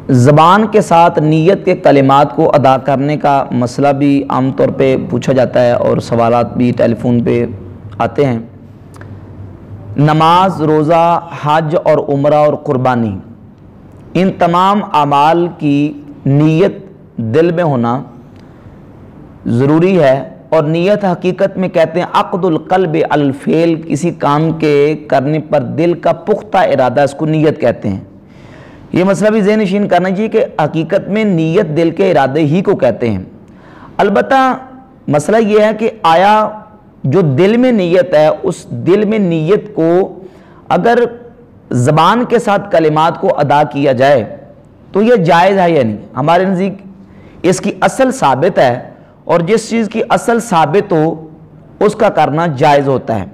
زبان کے ساتھ نیت کے کلمات کو ادا کرنے کا مسئلہ بھی عام طور پہ پوچھا جاتا ہے اور سوالات بھی ٹیلی فون پہ آتے ہیں۔ نماز، روزہ، حج اور عمرہ اور قربانی، ان تمام اعمال کی نیت دل میں ہونا ضروری ہے، اور نیت حقیقت میں کہتے ہیں عقد القلب الفعل، کسی کام کے کرنے پر دل کا پختہ ارادہ، اس کو نیت کہتے ہیں۔ یہ مسئلہ بھی ذہن نشین کرنا چاہیے کہ حقیقت میں نیت دل کے ارادے ہی کو کہتے ہیں۔ البتہ مسئلہ یہ ہے کہ آیا جو دل میں نیت ہے، اس دل میں نیت کو اگر زبان کے ساتھ کلمات کو ادا کیا جائے تو یہ جائز ہے یا نہیں؟ ہمارے نزدیک اس کی اصل ثابت ہے، اور جس چیز کی اصل ثابت ہو اس کا کرنا جائز ہوتا ہے۔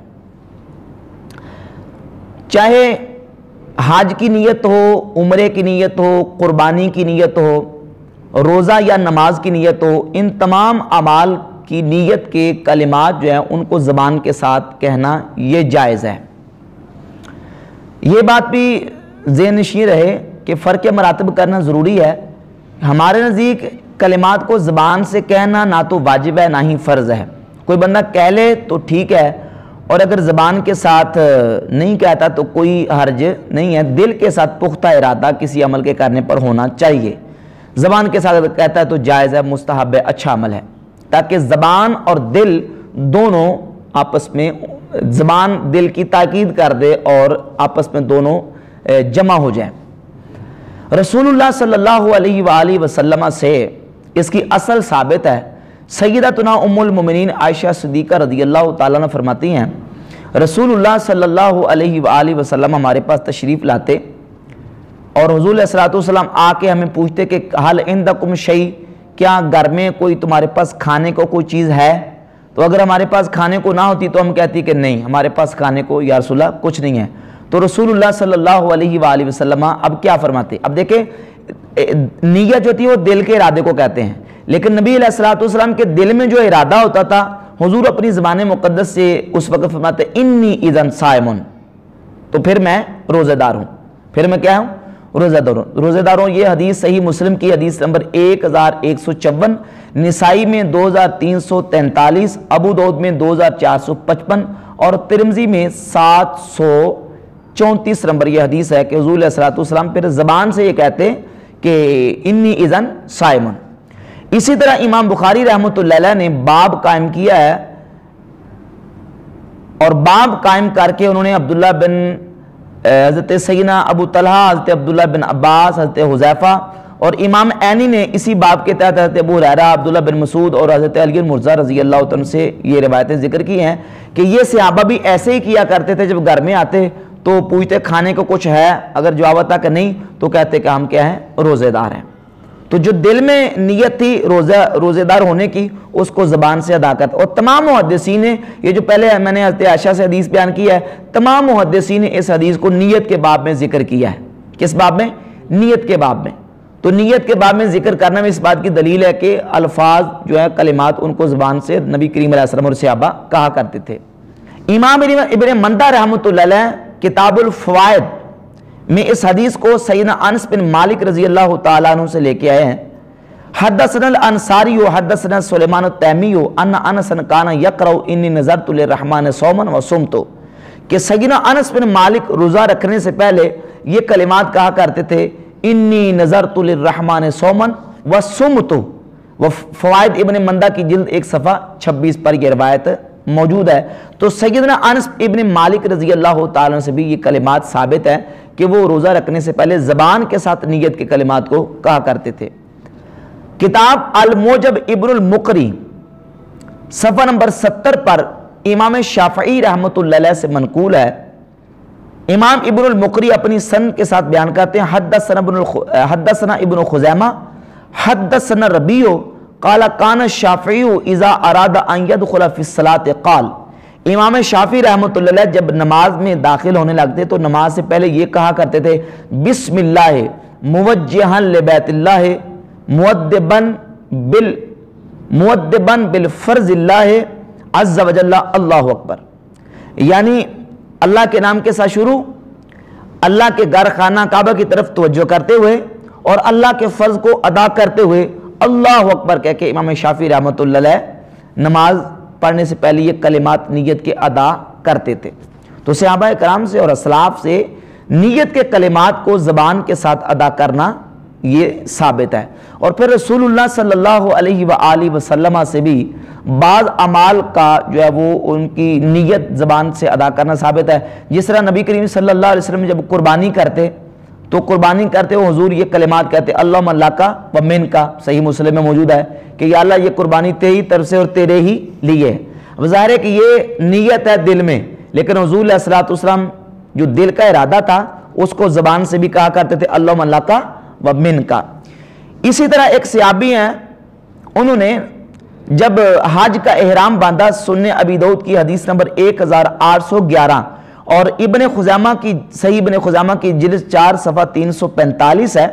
چاہے حج کی نیت ہو، عمرے کی نیت ہو، قربانی کی نیت ہو، روزہ یا نماز کی نیت ہو، ان تمام اعمال کی نیت کے کلمات جو ہیں ان کو زبان کے ساتھ کہنا یہ جائز ہے۔ یہ بات بھی ذہن نشین رہے کہ فرق مراتب کرنا ضروری ہے۔ ہمارے نزدیک کلمات کو زبان سے کہنا نہ تو واجب ہے نہ ہی فرض ہے۔ کوئی بندہ کہہ لے تو ٹھیک ہے، اور اگر زبان کے ساتھ نہیں کہتا تو کوئی حرج نہیں ہے۔ دل کے ساتھ پختہ ارادہ کسی عمل کے کرنے پر ہونا چاہیے۔ زبان کے ساتھ اگر کہتا ہے تو جائز ہے، مستحب ہے، اچھا عمل ہے، تاکہ زبان اور دل دونوں آپس میں، زبان دل کی تاکید کر دے اور آپس میں دونوں جمع ہو جائیں۔ رسول اللہ صلی اللہ علیہ وآلہ وسلم سے اس کی اصل ثابت ہے۔ سیدتنا ام المومنین عائشہ صدیقہ رضی اللہ تعالیٰ عنہ فرماتی ہیں، رسول اللہ صلی اللہ علیہ وآلہ وسلم ہمارے پاس تشریف لاتے اور حضور علیہ الصلوۃ والسلام آ کے ہمیں پوچھتے کہ حل عندکم شیء، کیا گھر میں کوئی تمہارے پاس کھانے کو کوئی چیز ہے؟ تو اگر ہمارے پاس کھانے کو نہ ہوتی تو ہم کہتی کہ نہیں، ہمارے پاس کھانے کو یا رسول اللہ کچھ نہیں ہے۔ تو رسول اللہ صلی اللہ علیہ وآلہ وسلم اب کیا فرماتے؟ اب دیکھیں، نیت جو ہوتی ہے وہ دل کے ارادے کو کہتے ہیں، لیکن نبی علیہ الصلوۃ والسلام کے دل میں جو ارادہ ہوتا تھا، حضور اپنی زبان مقدس سے اس وقت فرماتے انی اذن صائمن، تو پھر میں روزہ دار ہوں، پھر میں کیا ہوں؟ روزہ دار ہوں۔ روزہ دار ہوں، یہ حدیث صحیح مسلم کی حدیث نمبر 1154، نسائی میں 2343، ابو داؤد میں 2455 اور ترمذی میں 734 نمبر یہ حدیث ہے کہ حضور علیہ الصلوۃ والسلام پھر زبان سے یہ کہتے کہ انی اذن صائمن۔ اسی طرح امام بخاری رحمۃ اللہ علیہ نے باب قائم کیا ہے، اور باب قائم کر کے انہوں نے عبداللہ بن حضرت سیدنا ابو طلحہ، حضرت عبداللہ بن عباس، حضرت حذیفہ، اور امام عینی نے اسی باب کے تحت حضرت ابو ہریرہ، عبداللہ بن مسعود اور حضرت علی مرزا رضی اللہ عنہ سے یہ روایتیں ذکر کی ہیں کہ یہ صحابہ بھی ایسے ہی کیا کرتے تھے، جب گھر میں آتے تو پوچھتے کھانے کو کچھ ہے، اگر جواب آتا کہ نہیں تو کہتے کہ ہم کیا ہیں؟ روزے دار ہیں۔ تو جو دل میں نیت تھی روزے دار ہونے کی، اس کو زبان سے ادا کرتا۔ اور تمام محدثین نے، یہ جو پہلے میں نے حضرت عائشہ سے حدیث بیان کی ہے، تمام محدثین نے اس حدیث کو نیت کے باب میں ذکر کیا ہے۔ کس باب میں؟ نیت کے باب میں۔ تو نیت کے باب میں ذکر کرنا میں اس بات کی دلیل ہے کہ الفاظ جو ہے کلمات ان کو زبان سے نبی کریم علیہ السلام اور صحابہ کہا کرتے تھے۔ امام ابن مندہ رحمۃ اللہ علیہ کتاب الفوائد میں اس حدیث کو سیدنا انس بن مالک رضی اللہ تعالیٰ عنہ سے لے کے آئے ہیں۔ حدثنا الانصاری حدثنا سلیمان التیمی ان انس کان یقرأ انی نذرت للرحمن صوما وصمت، کہ سیدنا انس بن مالک روزہ رکھنے سے پہلے یہ کلمات کہا کرتے تھے، انی نذرت للرحمن صوما وصمت۔ فوائد ابن مندہ کی جلد 1 صفحہ 26 پر یہ روایت موجود ہے۔ تو سیدنا انس ابن مالک رضی اللہ تعالیٰ سے بھی یہ کلمات ثابت ہے کہ وہ روزہ رکھنے سے پہلے زبان کے ساتھ نیت کے کلمات کو کہا کرتے تھے۔ کتاب الموجب ابن المقری صفحہ نمبر 70 پر امام شافعی رحمۃ اللہ علیہ سے منقول ہے، امام ابن المقری اپنی سند کے ساتھ بیان کرتے ہیں، حدثنا ابن خزیمہ حدثنا ربیع قال کان الشافعی اذا اراد ان يدخل في الصلاة قال، امام شافعی رحمۃ اللہ علیہ جب نماز میں داخل ہونے لگتے تو نماز سے پہلے یہ کہا کرتے تھے، بسم اللہ موجہا لبیت اللہ مودبا بالفرض اللہ عز وجل اللہ اکبر، یعنی اللہ کے نام کے ساتھ شروع، اللہ کے گھر خانہ کعبہ کی طرف توجہ کرتے ہوئے اور اللہ کے فرض کو ادا کرتے ہوئے اللہ اکبر کہہ کے امام شافعی رحمۃ اللہ علیہ نماز پڑھنے سے پہلے یہ کلمات نیت کے ادا کرتے تھے۔ تو صحابہ کرام سے اور اسلاف سے نیت کے کلمات کو زبان کے ساتھ ادا کرنا یہ ثابت ہے، اور پھر رسول اللہ صلی اللہ علیہ وآلہ وسلم سے بھی بعض اعمال کا جو ہے وہ ان کی نیت زبان سے ادا کرنا ثابت ہے۔ جس طرح نبی کریم صلی اللہ علیہ وسلم جب قربانی کرتے تو قربانی کرتے ہوئے حضور یہ کلمات کہتے اللہم لک و منک، صحیح مسلم میں موجود ہے کہ یا اللہ یہ قربانی تیری طرف سے اور تیرے ہی لیے ہے۔ اب ظاہر ہے کہ یہ نیت ہے دل میں، لیکن حضور علیہ الصلوۃ والسلام جو دل کا ارادہ تھا اس کو زبان سے بھی کہا کرتے تھے اللہم لک و منک۔ اسی طرح ایک صحابی ہیں، انہوں نے جب حج کا احرام باندھا، سنن ابی داؤد کی حدیث نمبر 1811 اور ابن خزیمہ کی صحیح ابن خزیمہ کی جلد 4 صفحہ 345 ہے،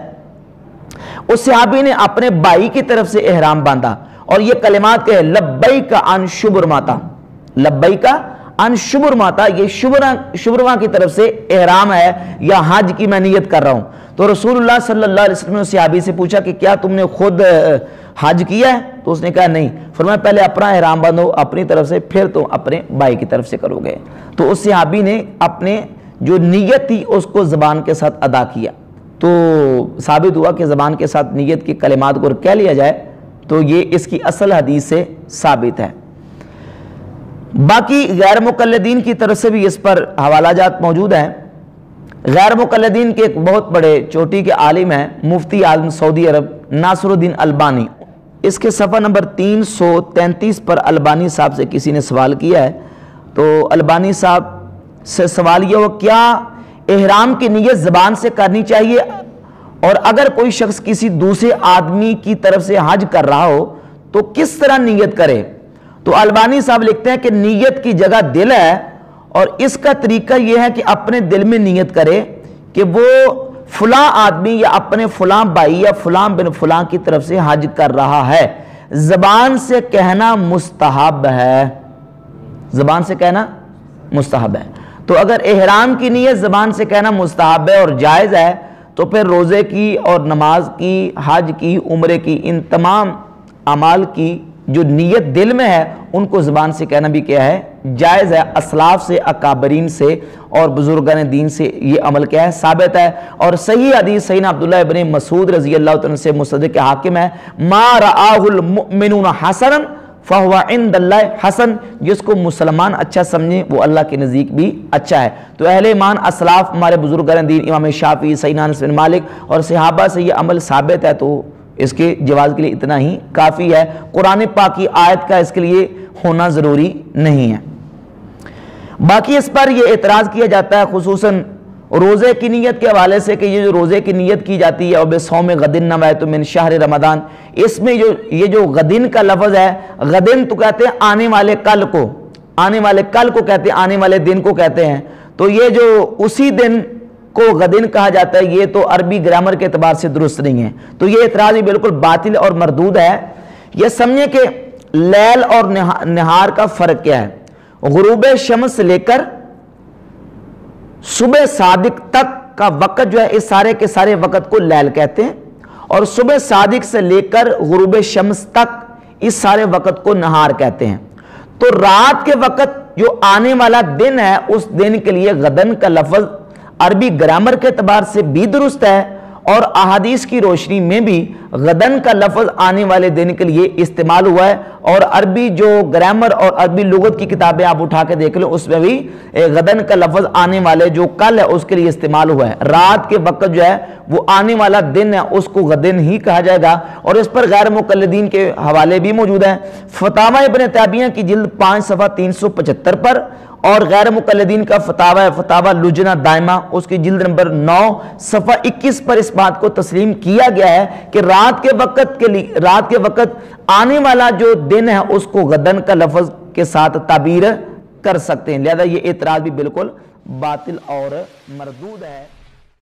اس صحابی نے اپنے بھائی کی طرف سے احرام باندھا اور یہ کلمات کہے لبیک عن شبرماتا، لبیک عن شبرماتا، یہ شبرما کی طرف سے احرام ہے یا حج کی میں نیت کر رہا ہوں۔ تو رسول اللہ صلی اللہ علیہ وسلم نے صحابی سے پوچھا کہ کیا تم نے خود حج کیا ہے؟ تو اس نے کہا نہیں۔ فرمایا پہلے اپنا احرام باندھو اپنی طرف سے، پھر تم اپنے بھائی کی طرف سے کرو گے۔ تو اس صحابی نے اپنے جو نیت تھی اس کو زبان کے ساتھ ادا کیا، تو ثابت ہوا کہ زبان کے ساتھ نیت کی کلمات کو کہہ لیا جائے تو یہ اس کی اصل حدیث سے ثابت ہے۔ باقی غیر مقلدین کی طرف سے بھی اس پر حوالہ جات موجود ہیں۔ غیر مقلدین کے ایک بہت بڑے چوٹی کے عالم ہیں مفتی اعظم سعودی عرب ناصر الدین البانی، اس کے صفحہ نمبر 333 پر البانی صاحب سے کسی نے سوال کیا ہے، تو البانی صاحب سے سوال یہ ہو کیا احرام کی نیت زبان سے کرنی چاہیے، اور اگر کوئی شخص کسی دوسرے آدمی کی طرف سے حج کر رہا ہو تو کس طرح نیت کرے؟ تو البانی صاحب لکھتے ہیں کہ نیت کی جگہ دل ہے، اور اس کا طریقہ یہ ہے کہ اپنے دل میں نیت کرے کہ وہ فلاں آدمی یا اپنے فلاں بھائی یا فلاں بن فلاں کی طرف سے حج کر رہا ہے۔ زبان سے کہنا مستحب ہے، زبان سے کہنا مستحب ہے۔ تو اگر احرام کی نیت زبان سے کہنا مستحب ہے اور جائز ہے، تو پھر روزے کی اور نماز کی، حج کی، عمرے کی، ان تمام اعمال کی جو نیت دل میں ہے ان کو زبان سے کہنا بھی کیا ہے؟ جائز ہے۔ اسلاف سے، اکابرین سے اور بزرگان دین سے یہ عمل کیا ہے؟ ثابت ہے۔ اور صحیح حدیث سیدنا عبداللہ ابن مسعود رضی اللہ عنہ سے مصدق حاکم ہے ما رآہ المؤمنون حسنا فہو عند اللہ حسن، جس کو مسلمان اچھا سمجھیں وہ اللہ کے نزدیک بھی اچھا ہے۔ تو اہل ایمان اسلاف ہمارے بزرگان دین امام شافعی، سیدنا انس بن مالک اور صحابہ سے یہ عمل ثابت ہے، تو اس کے جواز کے لیے اتنا ہی کافی ہے، قرآن پاک کی آیت کا اس کے لیے ہونا ضروری نہیں ہے۔ باقی اس پر یہ اعتراض کیا جاتا ہے خصوصاً روزے کی نیت کے حوالے سے کہ یہ جو روزے کی نیت کی جاتی ہے وبصوم غدن نویت من شہر رمضان، اس میں یہ جو غدن کا لفظ ہے، غدن تو کہتے ہیں آنے والے کل کو، آنے والے کل کو کہتے ہیں، آنے والے دن کو کہتے ہیں، تو یہ جو اسی دن کو غدن کہا جاتا ہے یہ تو عربی گرامر کے اعتبار سے درست نہیں ہے۔ تو یہ اعتراض بھی بالکل باطل اور مردود ہے۔ یہ سمجھیں کہ لیل اور نہار کا فرق کیا ہے۔ غروب شمس سے لے کر صبح صادق تک کا وقت جو ہے اس سارے کے سارے وقت کو لیل کہتے ہیں، اور صبح صادق سے لے کر غروب شمس تک اس سارے وقت کو نہار کہتے ہیں۔ تو رات کے وقت جو آنے والا دن ہے اس دن کے لیے غدن کا لفظ عربی گرامر کے اعتبار سے بھی درست ہے، اور احادیث کی روشنی میں بھی غدن کا لفظ آنے والے دن کے لیے استعمال ہوا ہے، اور عربی جو گرامر اور عربی لغت کی کتابیں آپ اٹھا کے دیکھ لو اس میں بھی غدن کا لفظ آنے والے جو کل ہے اس کے لیے استعمال ہوا ہے۔ رات کے وقت جو ہے وہ آنے والا دن ہے اس کو غدن ہی کہا جائے گا، اور اس پر غیر مقلدین کے حوالے بھی موجود ہیں۔ فتاوی ابن تیمیہ کی جلد 5 صفحہ 375 پر، اور غیر مقلدین کا فتاوی لجنہ دائمہ اس کی جلد نمبر 9 صفحہ 21 پر اس بات کو تسلیم کیا گیا ہے کہ رات کے وقت آنے والا جو دن ہے اس کو غدن کا لفظ کے ساتھ تعبیر کر سکتے ہیں، لہذا یہ اعتراض بھی بالکل باطل اور مردود ہے۔